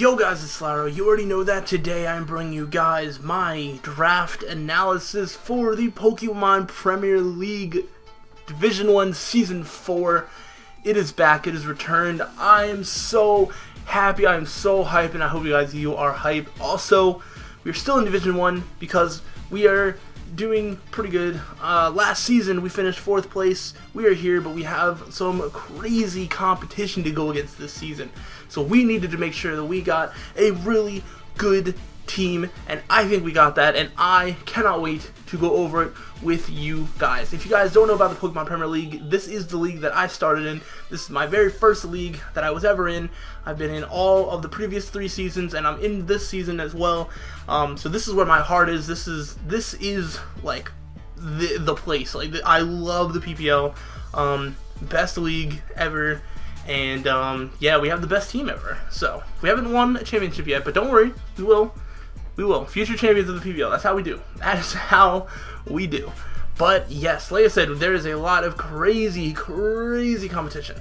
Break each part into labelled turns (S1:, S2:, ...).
S1: Yo guys, it's slyroh. You already know that today I'm bringing you guys my draft analysis for the Pokemon Premier League Division 1 Season 4. It is back, it is returned. I am so happy, I am so hyped, and I hope you are hyped. Also, we're still in Division 1 because we are doing pretty good. Last season we finished 4th place. We are here, but we have some crazy competition to go against this season. So we needed to make sure that we got a really good team, and I think we got that, and I cannot wait to go over it with you guys. If you guys don't know about the Pokemon Premier League, this is the league that I started in. This is my very first league that I was ever in. I've been in all of the previous 3 seasons, and I'm in this season as well. So this is where my heart is. This is like the place. Like I love the PPL, best league ever. And yeah, we have the best team ever. So we haven't won a championship yet, but don't worry, we will. We will. Future champions of the PBL. That's how we do. That is how we do. But yes, like I said, there is a lot of crazy competition.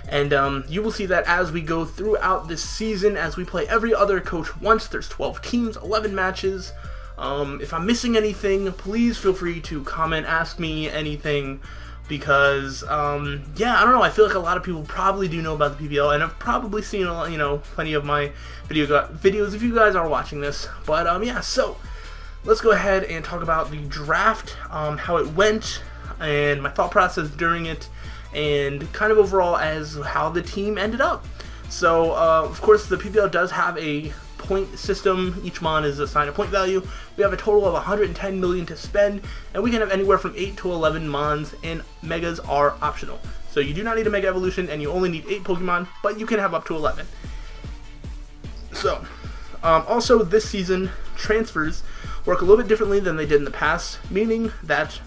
S1: And you will see that as we go throughout this season, as we play every other coach once. There's 12 teams, 11 matches. If I'm missing anything, please feel free to comment, ask me anything. Because, yeah, I don't know, I feel like a lot of people probably do know about the PBL, and I've probably seen, you know, plenty of my videos if you guys are watching this. But, yeah, so, let's go ahead and talk about the draft, how it went, and my thought process during it, and kind of overall as how the team ended up. So, of course, the PBL does have a point system. Each mon is assigned a point value. We have a total of 110 million to spend, and we can have anywhere from 8 to 11 mons, and megas are optional. So you do not need a mega evolution, and you only need 8 Pokemon, but you can have up to 11. So, also this season, transfers work a little bit differently than they did in the past, meaning that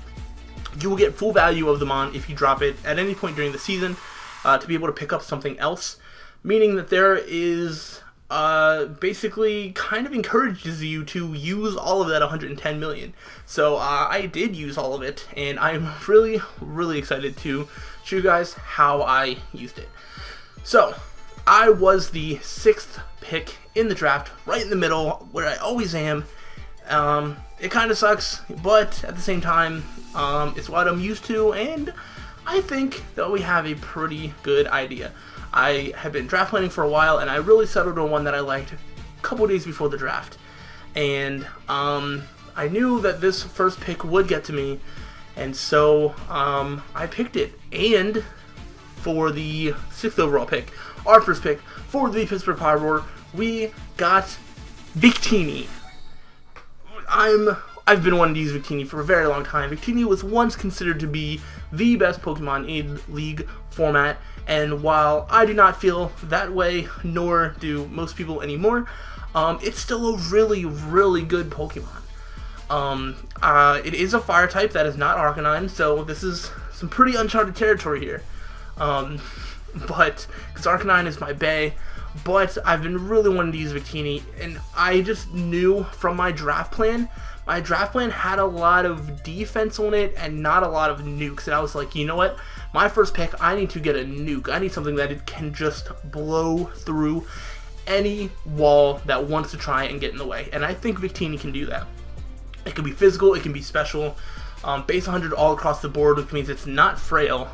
S1: you will get full value of the mon if you drop it at any point during the season to be able to pick up something else, meaning that there is basically kind of encourages you to use all of that 110 million. So I did use all of it, and I'm really excited to show you guys how I used it. So I was the 6th pick in the draft, right in the middle, where I always am. It kind of sucks, but at the same time, it's what I'm used to, and I think that we have a pretty good idea. I have been draft planning for a while, and I really settled on one that I liked a couple days before the draft. And I knew that this first pick would get to me, and so I picked it. And for the 6th overall pick, our first pick for the Pittsburgh Pyroar, we got Victini. I've been wanting to use Victini for a very long time. Victini was once considered to be the best Pokemon in League format, and while I do not feel that way, nor do most people anymore, it's still a really good Pokemon. It is a fire type that is not Arcanine, so this is some pretty uncharted territory here. But because Arcanine is my bae, but I've been really wanting to use Victini, and I just knew from my draft plan had a lot of defense on it and not a lot of nukes, and I was like, you know what, my first pick, I need to get a nuke. I need something that it can just blow through any wall that wants to try and get in the way, and I think Victini can do that. It can be physical, it can be special, base 100 all across the board, which means it's not frail.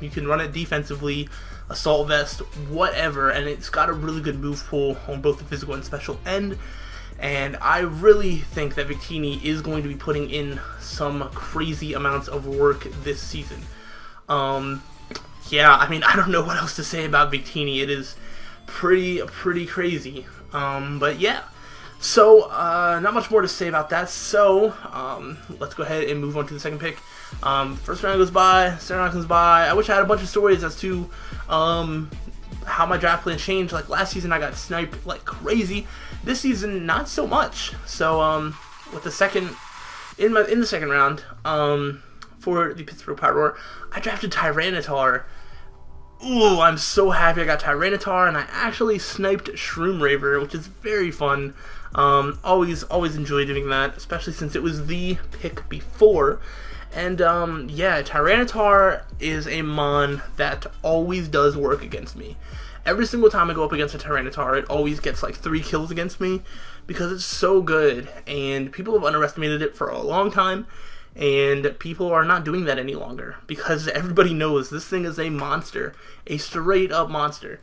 S1: You can run it defensively, assault vest, whatever, and it's got a really good move pool on both the physical and special end. And I really think that Victini is going to be putting in some crazy amounts of work this season. Yeah, I mean, I don't know what else to say about Victini. It is pretty crazy. But yeah, so not much more to say about that. So let's go ahead and move on to the second pick. First round goes by, second round comes by. I wish I had a bunch of stories as to how my draft plan changed. Like last season, I got sniped like crazy. This season, not so much. So with the second in the second round, for the Pittsburgh Pyroar, I drafted Tyranitar. Ooh, I'm so happy I got Tyranitar, and I actually sniped Shroom Raver, which is very fun. Always enjoy doing that, especially since it was the pick before. And yeah, Tyranitar is a mon that always does work against me. every single time I go up against a Tyranitar, it always gets like 3 kills against me because it's so good, and people have underestimated it for a long time, and people are not doing that any longer because everybody knows this thing is a monster, a straight up monster.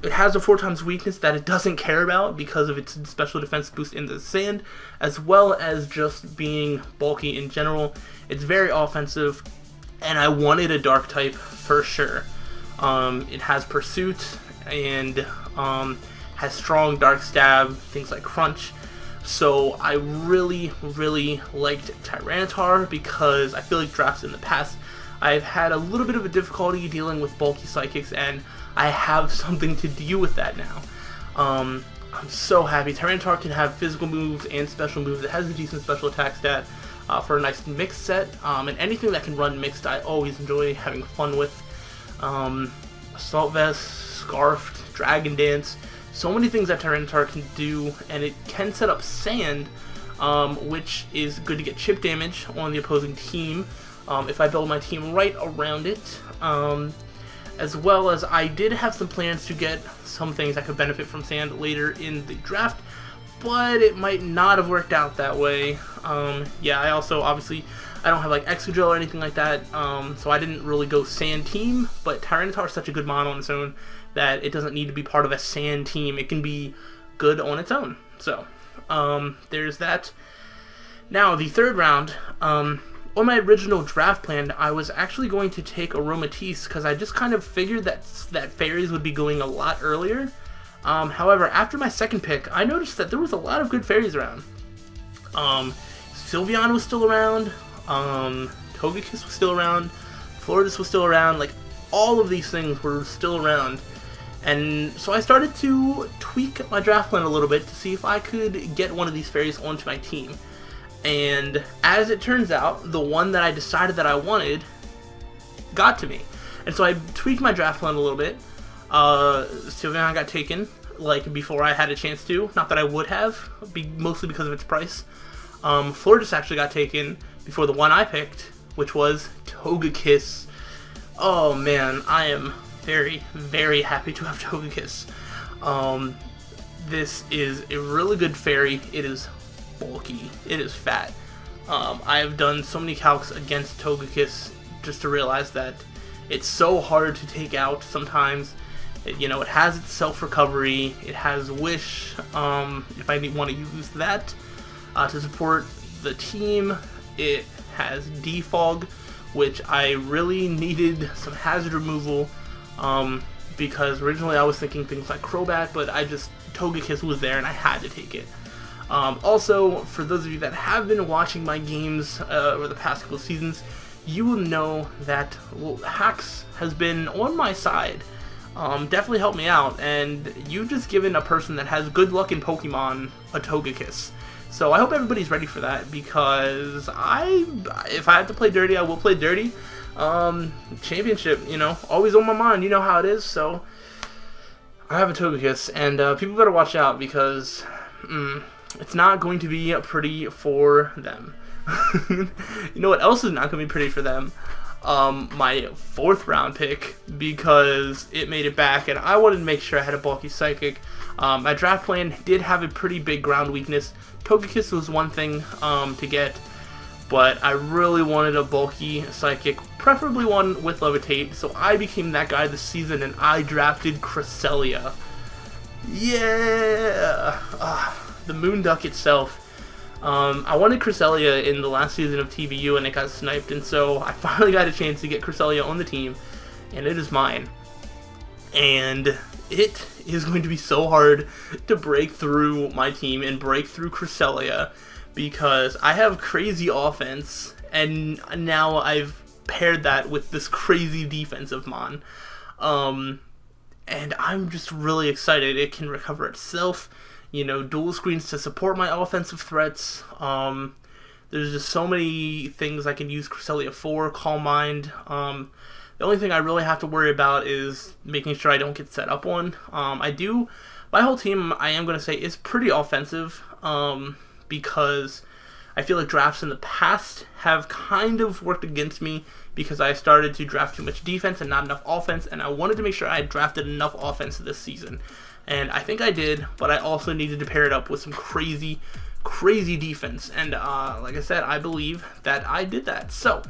S1: It has a 4x weakness that it doesn't care about because of its special defense boost in the sand, as well as just being bulky in general. It's very offensive, and I wanted a dark type for sure. It has Pursuit and has strong dark stab, things like Crunch. So I really, really liked Tyranitar because I feel like drafts in the past I've had a little bit of a difficulty dealing with bulky psychics, and I have something to deal with that now. I'm so happy. Tyranitar can have physical moves and special moves. It has a decent special attack stat for a nice mixed set, and anything that can run mixed I always enjoy having fun with. Assault Vest, Scarfed, Dragon Dance, so many things that Tyranitar can do, and it can set up Sand, which is good to get chip damage on the opposing team if I build my team right around it. As well as I did have some plans to get some things that could benefit from Sand later in the draft, but it might not have worked out that way. Yeah, I also, obviously, I don't have like Excadrill or anything like that, so I didn't really go Sand team, but Tyranitar is such a good mono on its own that it doesn't need to be part of a Sand team. It can be good on its own. So, there's that. Now, the third round, on my original draft plan, I was actually going to take Aromatisse because I just kind of figured that fairies would be going a lot earlier. However, after my second pick, I noticed that there was a lot of good fairies around. Sylveon was still around, Togekiss was still around, Floridas was still around, like, all of these things were still around. And so I started to tweak my draft plan a little bit to see if I could get one of these fairies onto my team. And as it turns out, the one that I decided that I wanted got to me. And so I tweaked my draft plan a little bit. Sylveon got taken, like, before I had a chance to. Not that I would have, mostly because of its price. Floridas actually got taken before the one I picked, which was Togekiss. Oh man, I am very, very happy to have Togekiss. This is a really good fairy. It is bulky. It is fat. I have done so many calcs against Togekiss just to realize that it's so hard to take out sometimes. It has its self-recovery. It has Wish, if I want to use that to support the team. It has Defog, which I really needed some hazard removal, because originally I was thinking things like Crobat, but Togekiss was there and I had to take it. Also, for those of you that have been watching my games over the past couple of seasons, you will know that Hacks has been on my side. Definitely helped me out, and you've just given a person that has good luck in Pokemon a Togekiss. So I hope everybody's ready for that, because if I have to play dirty, I will play dirty. Championship, always on my mind, you know how it is, so I have a Togekiss, and people better watch out, because it's not going to be pretty for them. You know what else is not going to be pretty for them? My 4th round pick, because it made it back, and I wanted to make sure I had a bulky psychic. My draft plan did have a pretty big ground weakness. Togekiss was one thing to get, but I really wanted a bulky psychic, preferably one with Levitate, so I became that guy this season, and I drafted Cresselia. Yeah! The Moonduck itself. I wanted Cresselia in the last season of TVU, and it got sniped, and so I finally got a chance to get Cresselia on the team, and it is mine. And it is going to be so hard to break through my team and break through Cresselia, because I have crazy offense, and now I've paired that with this crazy defense of Mon. And I'm just really excited. It can recover itself. Dual screens to support my offensive threats. There's just so many things I can use Cresselia for. Calm Mind. The only thing I really have to worry about is making sure I don't get set up on. My whole team, I am going to say, is pretty offensive, because I feel like drafts in the past have kind of worked against me because I started to draft too much defense and not enough offense, and I wanted to make sure I had drafted enough offense this season. And I think I did, but I also needed to pair it up with some crazy defense. And like I said, I believe that I did that. So,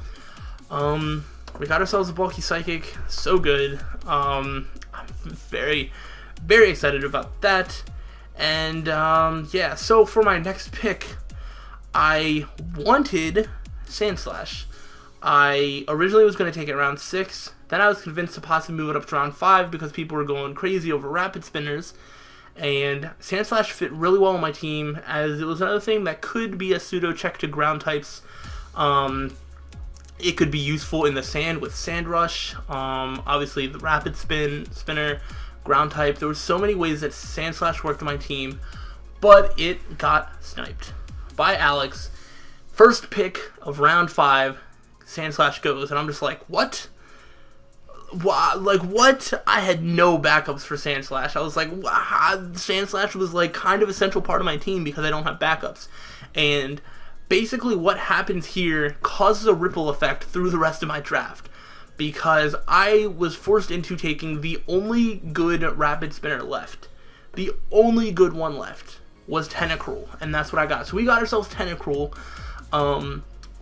S1: we got ourselves a bulky psychic. So good. I'm very excited about that. And yeah, so for my next pick, I wanted Sandslash. I originally was going to take it round 6. Then I was convinced to possibly move it up to round 5 because people were going crazy over rapid spinners. And Sandslash fit really well on my team, as it was another thing that could be a pseudo check to ground types. It could be useful in the sand with Sand Rush. Obviously the rapid spinner, ground type. There were so many ways that Sandslash worked on my team, but it got sniped by Alex. First pick of round 5, Sandslash goes, and I'm just like, what? Like, what? I had no backups for Sandslash. I was like, Sandslash was like kind of a central part of my team because I don't have backups. And basically what happens here causes a ripple effect through the rest of my draft, because I was forced into taking the only good rapid spinner left. The only good one left was Tentacruel, and that's what I got. So we got ourselves Tentacruel,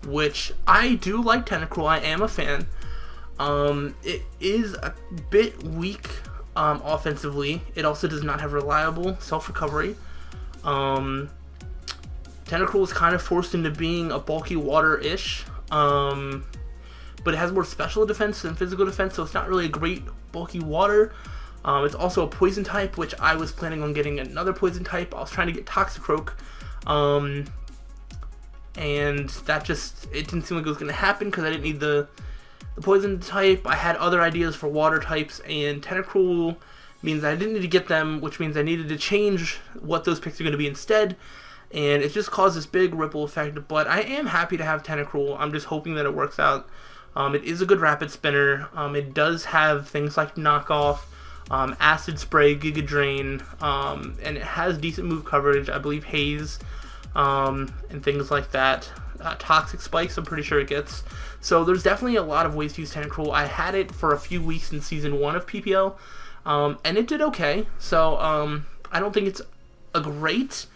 S1: which I do like Tentacruel. I am a fan. It is a bit weak offensively. It also does not have reliable self-recovery. Tentacruel is kind of forced into being a bulky water-ish, but it has more special defense than physical defense, so it's not really a great bulky water. It's also a poison type, which I was planning on getting another poison type. I was trying to get Toxicroak, and that just, it didn't seem like it was going to happen because I didn't need the poison type. I had other ideas for water types, and Tentacruel means I didn't need to get them, which means I needed to change what those picks are going to be instead, and it just caused this big ripple effect. But I am happy to have Tentacruel. I'm just hoping that it works out. It is a good rapid spinner. It does have things like Knockoff, Acid Spray, Giga Drain, and it has decent move coverage. I believe Haze, and things like that. Toxic Spikes, I'm pretty sure it gets. So there's definitely a lot of ways to use Tentacruel. I had it for a few weeks in Season 1 of PPL, and it did okay. So I don't think it's a great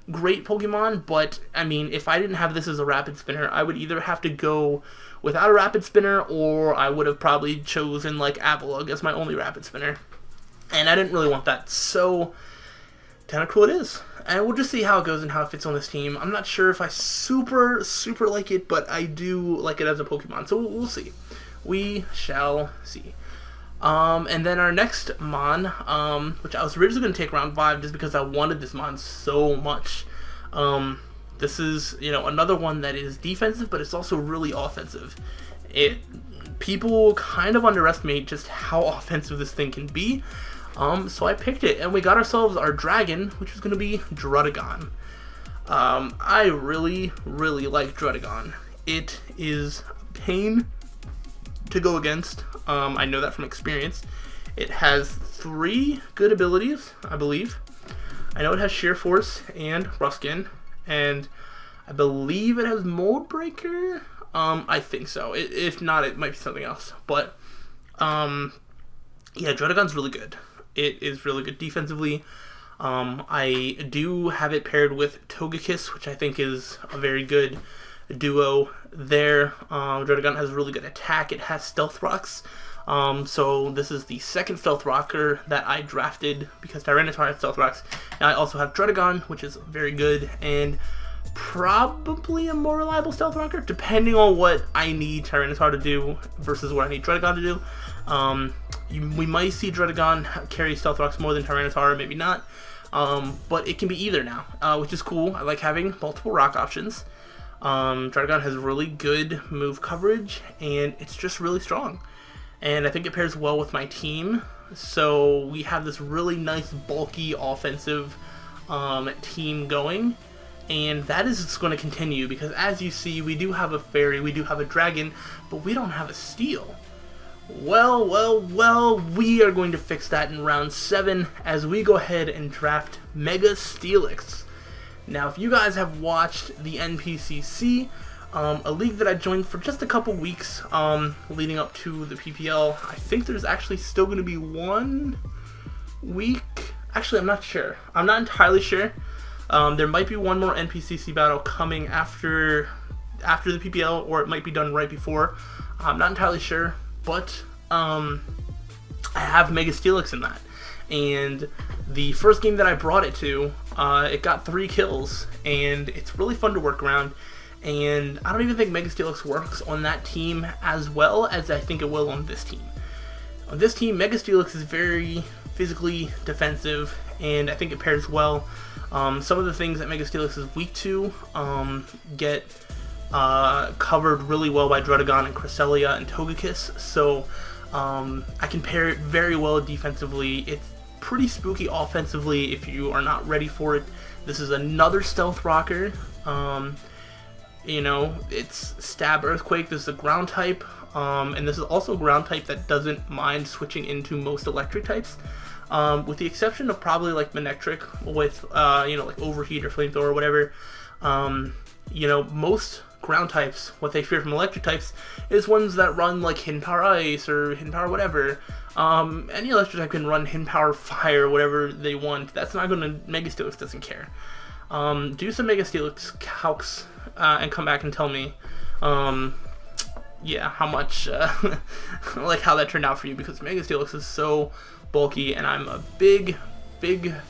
S1: Pokemon, but I mean, if I didn't have this as a rapid spinner, I would either have to go without a rapid spinner, or I would have probably chosen like Avalugg as my only rapid spinner, and I didn't really want that. So Tentacruel it is, and we'll just see how it goes and how it fits on this team. I'm not sure if I super like it, but I do like it as a Pokemon, so we'll see. We shall see. And then our next Mon, which I was originally going to take round 5 just because I wanted this Mon so much. This is, another one that is defensive, but it's also really offensive. People kind of underestimate just how offensive this thing can be. So I picked it, and we got ourselves our dragon, which is going to be Druddigon. I really like Druddigon. It is a pain to go against. I know that from experience. It has 3 good abilities, I believe. I know it has Sheer Force and Rough Skin, and I believe it has Mold Breaker. I think so. If not, it might be something else. But yeah, Druddigon's really good. It is really good defensively. I do have it paired with Togekiss, which I think is a very good duo there. Druddigon has really good attack. It has Stealth Rocks. So this is the second Stealth Rocker that I drafted because Tyranitar has Stealth Rocks. Now I also have Druddigon, which is very good, and probably a more reliable Stealth Rocker, depending on what I need Tyranitar to do versus what I need Druddigon to do. We might see Druddigon carry Stealth Rocks more than Tyranitar, maybe not. But it can be either now, which is cool. I like having multiple rock options. Druddigon has really good move coverage, and it's just really strong. And I think it pairs well with my team. So we have this really nice, bulky, offensive team going. And that is going to continue because, as you see, we do have a fairy, we do have a dragon, but we don't have a steel. Well, we are going to fix that in round 7 as we go ahead and draft Mega Steelix. Now, if you guys have watched the NPCC, a league that I joined for just a couple weeks leading up to the PPL, I think there's actually still going to be 1 week. Actually, I'm not sure. I'm not entirely sure. There might be one more NPCC battle coming after the PPL, or it might be done right before. I'm not entirely sure, but I have Mega Steelix in that. And the first game that I brought it to, it got 3 kills, and it's really fun to work around. And I don't even think Mega Steelix works on that team as well as I think it will on this team. On this team, Mega Steelix is very physically defensive, and I think it pairs well. Some of the things that Mega Steelix is weak to get covered really well by Drudagon and Cresselia and Togekiss, so I can pair it very well defensively. It's pretty spooky offensively if you are not ready for it. This is another Stealth Rocker. You know, it's Stab Earthquake. This is a ground type, and this is also a ground type that doesn't mind switching into most electric types, with the exception of probably like Manectric with, you know, like Overheat or Flamethrower or whatever. You know, most ground types, what they fear from electric types is ones that run like Hidden Power Ice or Hidden Power whatever. Any electric type can run Hidden Power Fire, whatever they want. That's not going to, Mega Steelix doesn't care. Do some Mega Steelix calcs and come back and tell me, yeah, how much, like how that turned out for you, because Mega Steelix is so bulky, and I'm a big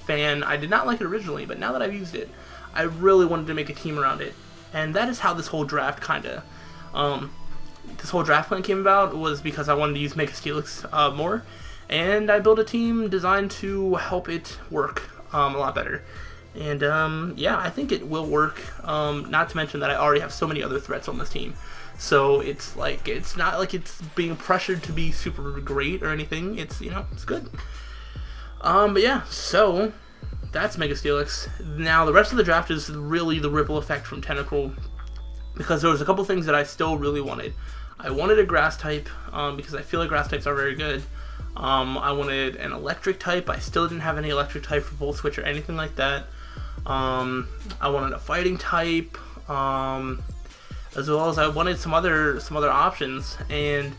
S1: fan. I did not like it originally, but now that I've used it, I really wanted to make a team around it, and that is how this whole draft this whole draft plan came about, was because I wanted to use Mega Steelix more, and I built a team designed to help it work a lot better. And yeah, I think it will work, not to mention that I already have so many other threats on this team. So it's like, it's not like it's being pressured to be super great or anything. It's, you know, it's good. But yeah, so that's Mega Steelix. Now the rest of the draft is really the ripple effect from Tentacruel, because there was a couple things that I still really wanted. I wanted a grass type, because I feel like grass types are very good. I wanted an electric type. I still didn't have any electric type for Volt Switch or anything like that. I wanted a fighting type, as well as I wanted some other options, and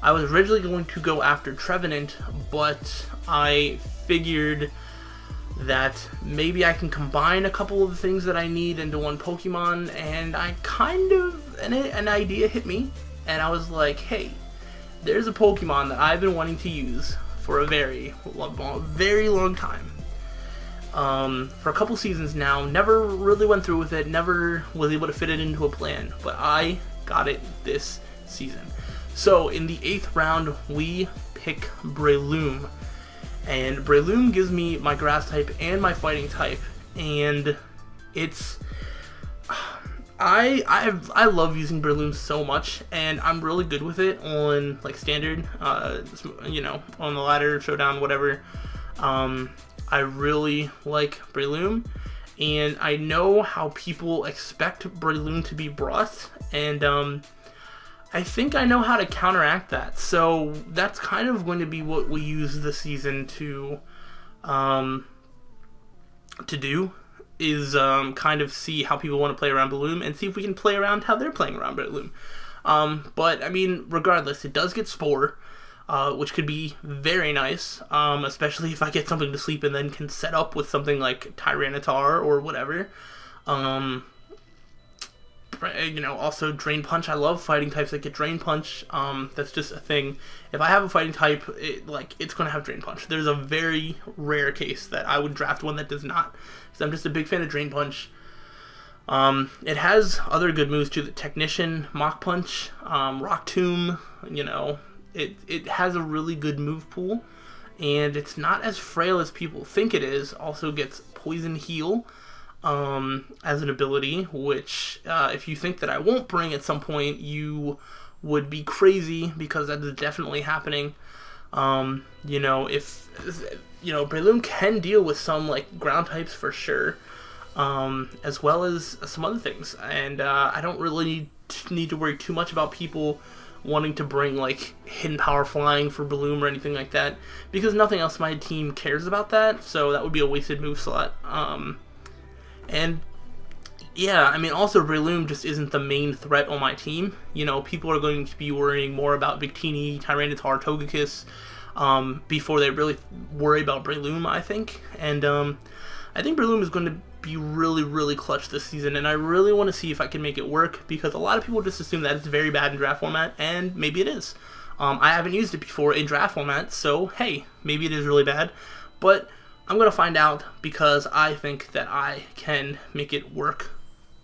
S1: I was originally going to go after Trevenant, but I figured that maybe I can combine a couple of the things that I need into one Pokemon, and I kind of, an idea hit me, and I was like, hey, there's a Pokemon that I've been wanting to use for a very long time. For a couple seasons now, never really went through with it, never was able to fit it into a plan, but I got it this season. So in the 8th round, we pick Breloom, and Breloom gives me my grass type and my fighting type, and it's, I love using Breloom so much, and I'm really good with it on like standard, you know, on the ladder, showdown, whatever. I really like Breloom, and I know how people expect Breloom to be brought, and I think I know how to counteract that. So that's kind of going to be what we use this season to do, is kind of see how people want to play around Breloom and see if we can play around how they're playing around Breloom. But I mean, regardless, it does get Spore, which could be very nice, especially if I get something to sleep and then can set up with something like Tyranitar or whatever. You know, also Drain Punch. I love fighting types that get Drain Punch. That's just a thing. If I have a fighting type, it's going to have Drain Punch. There's a very rare case that I would draft one that does not, because I'm just a big fan of Drain Punch. It has other good moves too, the Technician, Mach Punch, Rock Tomb, you know. It has a really good move pool, and it's not as frail as people think it is. Also gets Poison Heal as an ability, which if you think that I won't bring at some point, you would be crazy, because that is definitely happening. You know, if, you know, Breloom can deal with some like ground types for sure, as well as some other things, and I don't really need to worry too much about people wanting to bring like Hidden Power Flying for Breloom or anything like that, because nothing else in my team cares about that, so that would be a wasted move slot. And yeah, I mean, also Breloom just isn't the main threat on my team. You know, people are going to be worrying more about Victini, Tyranitar, Togekiss, before they really worry about Breloom, I think. And I think Breloom is going to be really, really clutch this season, and I really want to see if I can make it work, because a lot of people just assume that it's very bad in draft format, and maybe it is. I haven't used it before in draft format, so hey, maybe it is really bad, but I'm going to find out, because I think that I can make it work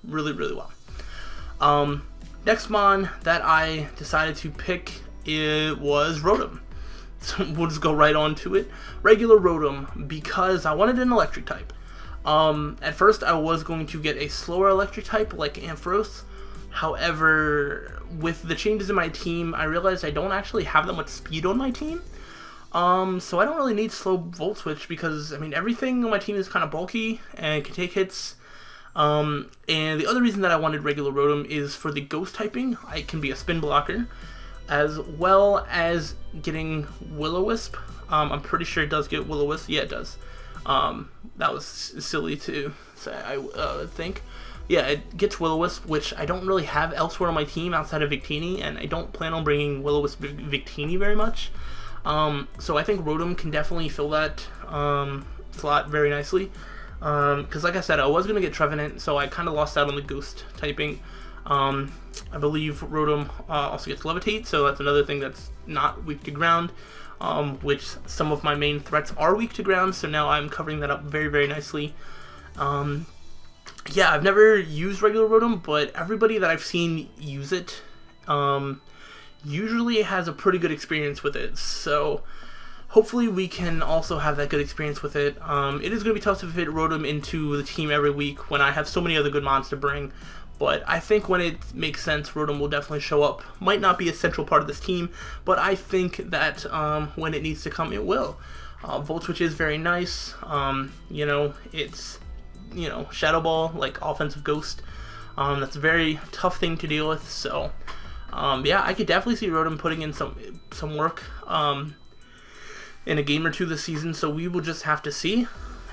S1: really, really well. Next mon that I decided to pick, it was Rotom. So we'll just go right on to it. Regular Rotom, because I wanted an electric type. At first I was going to get a slower electric type like Ampharos. However, with the changes in my team, I realized I don't actually have that much speed on my team. So I don't really need slow Volt Switch, because, I mean, everything on my team is kind of bulky and can take hits. And the other reason that I wanted regular Rotom is for the ghost typing. I can be a spin blocker, as well as getting Will-O-Wisp. I'm pretty sure it does get Will-O-Wisp. Yeah, it does. That was silly to say, I think. Yeah, it gets Will-O-Wisp, which I don't really have elsewhere on my team outside of Victini, and I don't plan on bringing Will-O-Wisp Victini very much. So I think Rotom can definitely fill that slot very nicely. Because like I said, I was going to get Trevenant, so I kind of lost out on the ghost typing. I believe Rotom also gets Levitate, so that's another thing that's not weak to ground, which some of my main threats are weak to ground, so now I'm covering that up very, very nicely. Yeah, I've never used regular Rotom, but everybody that I've seen use it usually has a pretty good experience with it, so hopefully we can also have that good experience with it. It is going to be tough to fit Rotom into the team every week when I have so many other good mons to bring, but I think when it makes sense, Rotom will definitely show up. Might not be a central part of this team, but I think that when it needs to come, it will. Volt Switch is very nice. You know, it's, you know, Shadow Ball, like offensive ghost. That's a very tough thing to deal with, so yeah, I could definitely see Rotom putting in some work in a game or two this season, so we will just have to see.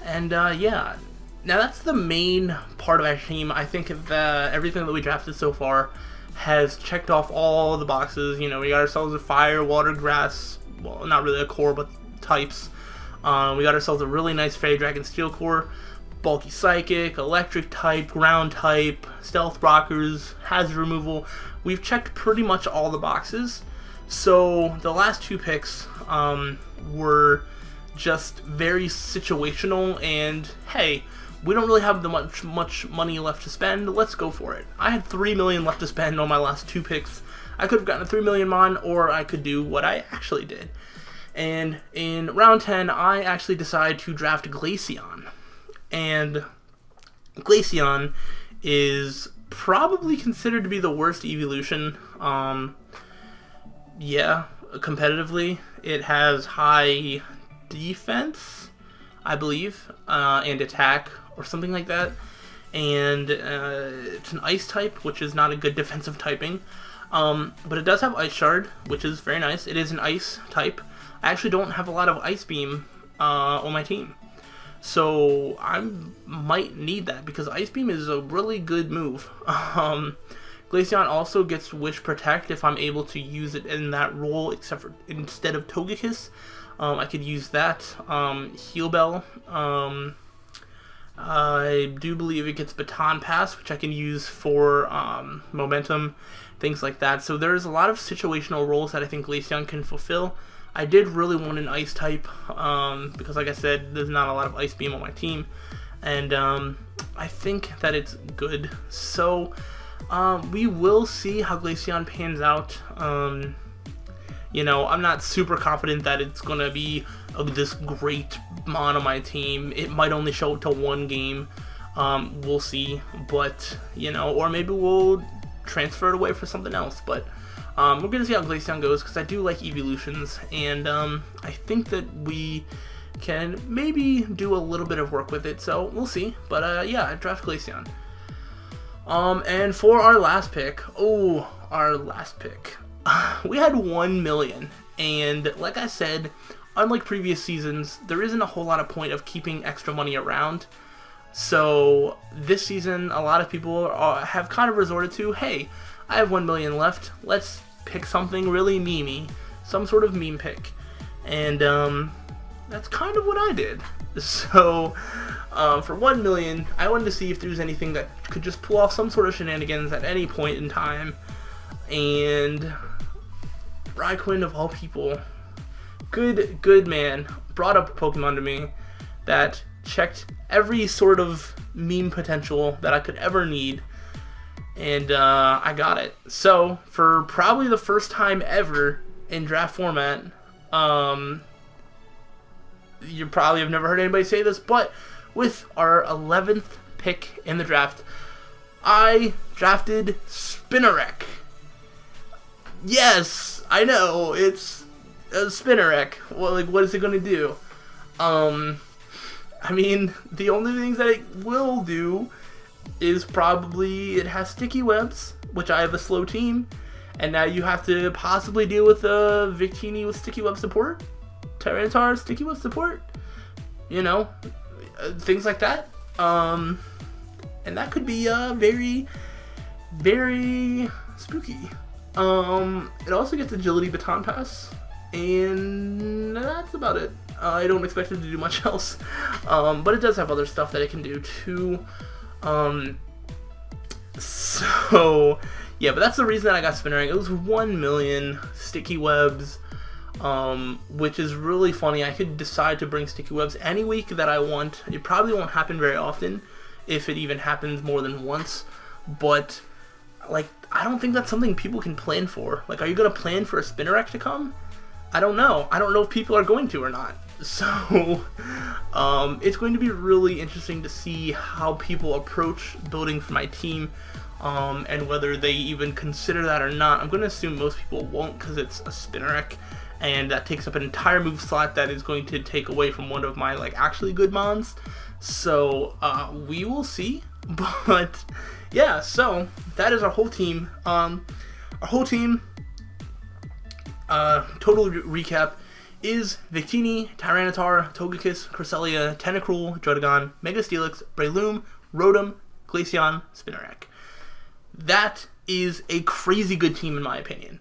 S1: And yeah, now that's the main part of our team. I think that everything that we drafted so far has checked off all the boxes. You know, we got ourselves a fire, water, grass, well, not really a core, but types. We got ourselves a really nice Fairy Dragon Steel core, bulky Psychic, electric type, ground type, stealth rockers, hazard removal. We've checked pretty much all the boxes. So the last two picks were just very situational, and hey, we don't really have the much money left to spend. Let's go for it. I had 3 million left to spend on my last two picks. I could have gotten a 3 million mon, or I could do what I actually did. And in round 10, I actually decided to draft Glaceon. And Glaceon is probably considered to be the worst evolution. Yeah, competitively. It has high defense, I believe, and attack, or something like that. And it's an ice type, which is not a good defensive typing. But it does have Ice Shard, which is very nice. It is an ice type. I actually don't have a lot of Ice Beam on my team, so I might need that, because Ice Beam is a really good move. Glaceon also gets Wish Protect if I'm able to use it in that role, except for instead of Togekiss. I could use that. Heal Bell. I do believe it gets Baton Pass, which I can use for momentum, things like that. So there's a lot of situational roles that I think Glaceon can fulfill. I did really want an Ice type, because like I said, there's not a lot of Ice Beam on my team, and I think that it's good. So we will see how Glaceon pans out. You know, I'm not super confident that it's going to be this great mon on my team. It might only show up to one game. We'll see, but, you know, or maybe we'll transfer it away for something else, but we're going to see how Glaceon goes, because I do like evolutions, and I think that we can maybe do a little bit of work with it, so we'll see. But yeah, I draft Glaceon. And for our last pick, we had 1 million, and like I said, unlike previous seasons, there isn't a whole lot of point of keeping extra money around. So this season, a lot of people have kind of resorted to, hey, I have 1 million left. Let's pick something really memey, some sort of meme pick. And that's kind of what I did. So for 1 million, I wanted to see if there was anything that could just pull off some sort of shenanigans at any point in time. And Raikkonen, of all people, good man, brought up a Pokemon to me that checked every sort of meme potential that I could ever need, and I got it. So for probably the first time ever in draft format, you probably have never heard anybody say this, but with our 11th pick in the draft, I drafted Spinarak. Yes, I know, it's a Spinarak. Well, like, what is it going to do? I mean, the only things that it will do is probably it has sticky webs, which I have a slow team, and now you have to possibly deal with Victini with sticky web support, Tyranitar sticky web support, you know, things like that. And that could be very, very spooky. It also gets Agility Baton Pass, and that's about it. I don't expect it to do much else, but it does have other stuff that it can do too. So yeah, but that's the reason that I got Spinarak. It was 1 million sticky webs, which is really funny. I could decide to bring sticky webs any week that I want. It probably won't happen very often, if it even happens more than once, but like, I don't think that's something people can plan for. Like, are you gonna plan for a Spinarak to come? I don't know. I don't know if people are going to or not. So, it's going to be really interesting to see how people approach building for my team, and whether they even consider that or not. I'm going to assume most people won't, because it's a Spinarak, and that takes up an entire move slot that is going to take away from one of my, like, actually good mons. So, we will see. But, yeah, so, that is our whole team. Total recap is Victini, Tyranitar, Togekiss, Cresselia, Tentacruel, Druddigon, Mega Steelix, Breloom, Rotom, Glaceon, Spinarak. That is a crazy good team in my opinion.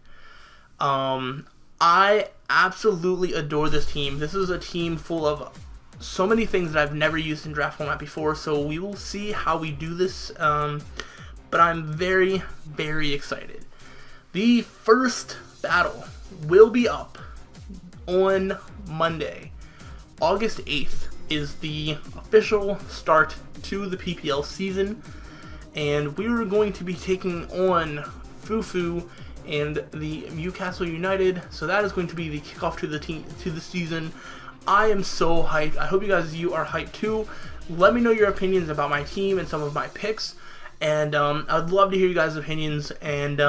S1: I absolutely adore this team. This is a team full of so many things that I've never used in draft format before, so we will see how we do this, but I'm very, very excited. The first battle will be up on Monday. August 8th is the official start to the PPL season, and we are going to be taking on Fufu and the Newcastle United, so that is going to be the kickoff to the season. I am so hyped. I hope you are hyped too. Let me know your opinions about my team and some of my picks, and I'd love to hear you guys' opinions. And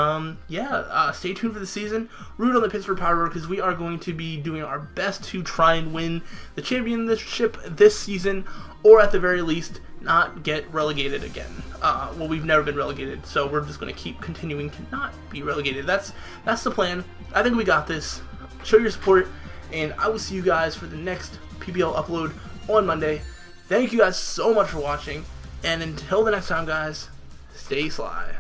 S1: stay tuned for the season. Root on the Pittsburgh Pyroar, because we are going to be doing our best to try and win the championship this season, or at the very least, not get relegated again. Well, we've never been relegated, so we're just going to keep continuing to not be relegated. That's the plan. I think we got this. Show your support, and I will see you guys for the next PPL upload on Monday. Thank you guys so much for watching, and until the next time, guys, stay sly.